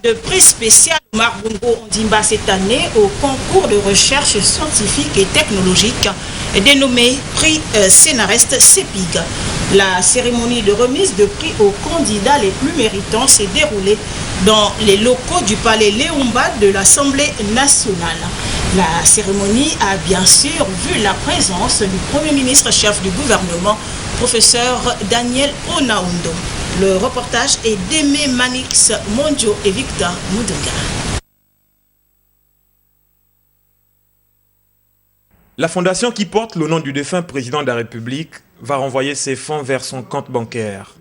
de prix spécial Omar Bongo Ondimba cette année au concours de recherche scientifique et technologique dénommé prix Scénariste CEPIG. La cérémonie de remise de prix aux candidats les plus méritants s'est déroulée dans les locaux du palais Léon Bade de l'Assemblée nationale. La cérémonie a bien sûr vu la présence du Premier ministre chef du gouvernement, professeur Daniel Onaondo. Le reportage est d'Aimé Manix Mondjo et Victor Moudunga. La fondation qui porte le nom du défunt président de la République va renvoyer ses fonds vers son compte bancaire.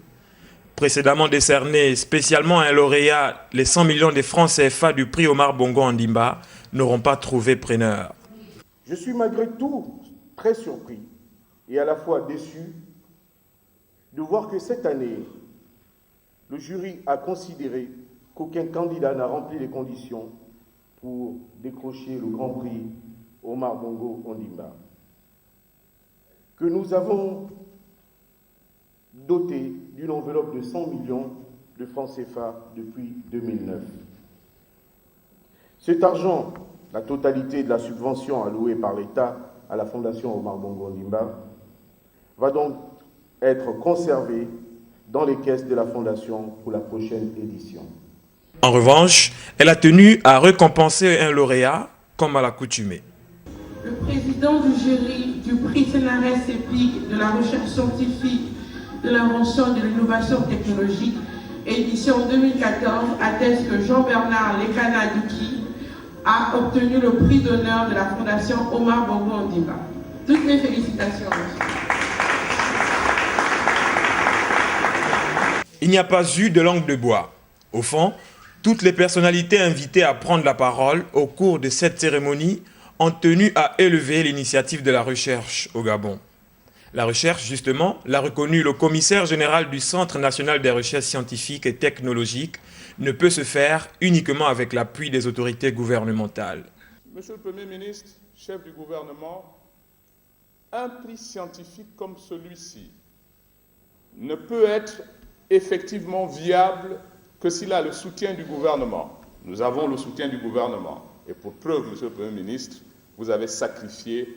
Précédemment décerné spécialement à un lauréat, les 100 millions de francs CFA du prix Omar Bongo Ondimba n'auront pas trouvé preneur. Je suis malgré tout très surpris et à la fois déçu de voir que cette année, le jury a considéré qu'aucun candidat n'a rempli les conditions pour décrocher le grand prix Omar Bongo Ondimba. Que nous avons doté d'une enveloppe de 100 millions de francs CFA depuis 2009. Cet argent, la totalité de la subvention allouée par l'État à la Fondation Omar Bongo Ondimba, va donc être conservé dans les caisses de la Fondation pour la prochaine édition. En revanche, elle a tenu à récompenser un lauréat comme à l'accoutumée. Le président du jury du prix Scénariste CEPIG de la recherche scientifique, de l'invention et de l'innovation technologique, édition 2014, atteste que Jean-Bernard Lekana-Duki a obtenu le prix d'honneur de la Fondation Omar Bongo Ondimba. Toutes mes félicitations. Il n'y a pas eu de langue de bois. Au fond, toutes les personnalités invitées à prendre la parole au cours de cette cérémonie ont tenu à élever l'initiative de la recherche au Gabon. La recherche, justement, l'a reconnu le commissaire général du Centre national des recherches scientifiques et technologiques, ne peut se faire uniquement avec l'appui des autorités gouvernementales. Monsieur le Premier ministre, chef du gouvernement, un prix scientifique comme celui-ci ne peut être effectivement viable que s'il a le soutien du gouvernement. Nous avons le soutien du gouvernement. Et pour preuve, monsieur le Premier ministre, vous avez sacrifié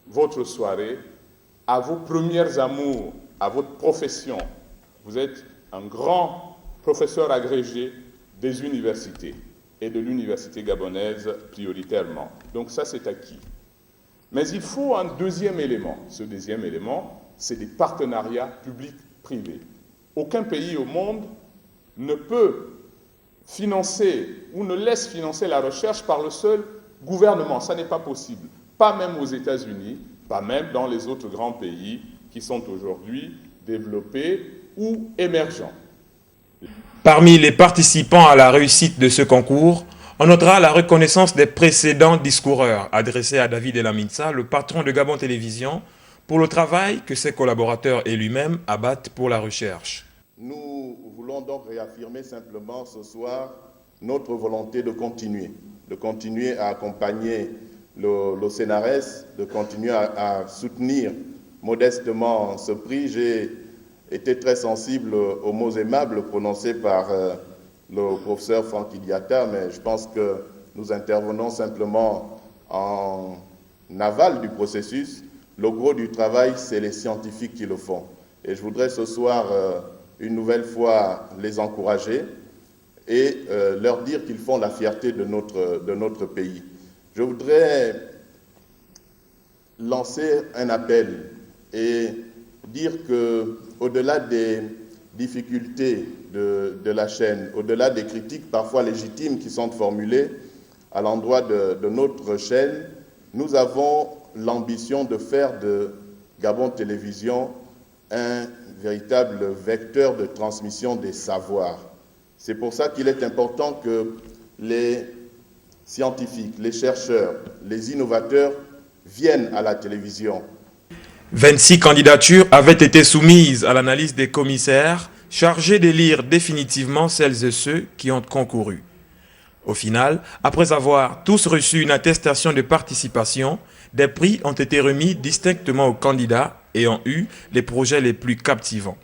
votre soirée à vos premiers amours, à votre profession. Vous êtes un grand professeur agrégé des universités et de l'université gabonaise prioritairement. Donc ça, c'est acquis. Mais il faut un deuxième élément. Ce deuxième élément, c'est des partenariats publics-privés. Aucun pays au monde ne peut financer ou ne laisse financer la recherche par le seul gouvernement. Ça n'est pas possible. Pas même aux États-Unis, pas même dans les autres grands pays qui sont aujourd'hui développés ou émergents. Parmi les participants à la réussite de ce concours, on notera la reconnaissance des précédents discoureurs adressés à David Elamitsa, le patron de Gabon Télévision, pour le travail que ses collaborateurs et lui-même abattent pour la recherche. Nous voulons donc réaffirmer simplement ce soir notre volonté de continuer à accompagner le CNRS, de continuer à soutenir modestement ce prix. J'ai été très sensible aux mots aimables prononcés par le professeur Franck Idiata, mais je pense que nous intervenons simplement en aval du processus. Le gros du travail, c'est les scientifiques qui le font. Et je voudrais ce soir, une nouvelle fois, les encourager et leur dire qu'ils font la fierté de notre pays. Je voudrais lancer un appel et dire qu'au-delà des difficultés de la chaîne, au-delà des critiques parfois légitimes qui sont formulées à l'endroit de notre chaîne, nous avons l'ambition de faire de Gabon Télévision un véritable vecteur de transmission des savoirs. C'est pour ça qu'il est important que les scientifiques, les chercheurs, les innovateurs viennent à la télévision. 26 candidatures avaient été soumises à l'analyse des commissaires chargés d'élire définitivement celles et ceux qui ont concouru. Au final, après avoir tous reçu une attestation de participation, des prix ont été remis distinctement aux candidats et ont eu les projets les plus captivants.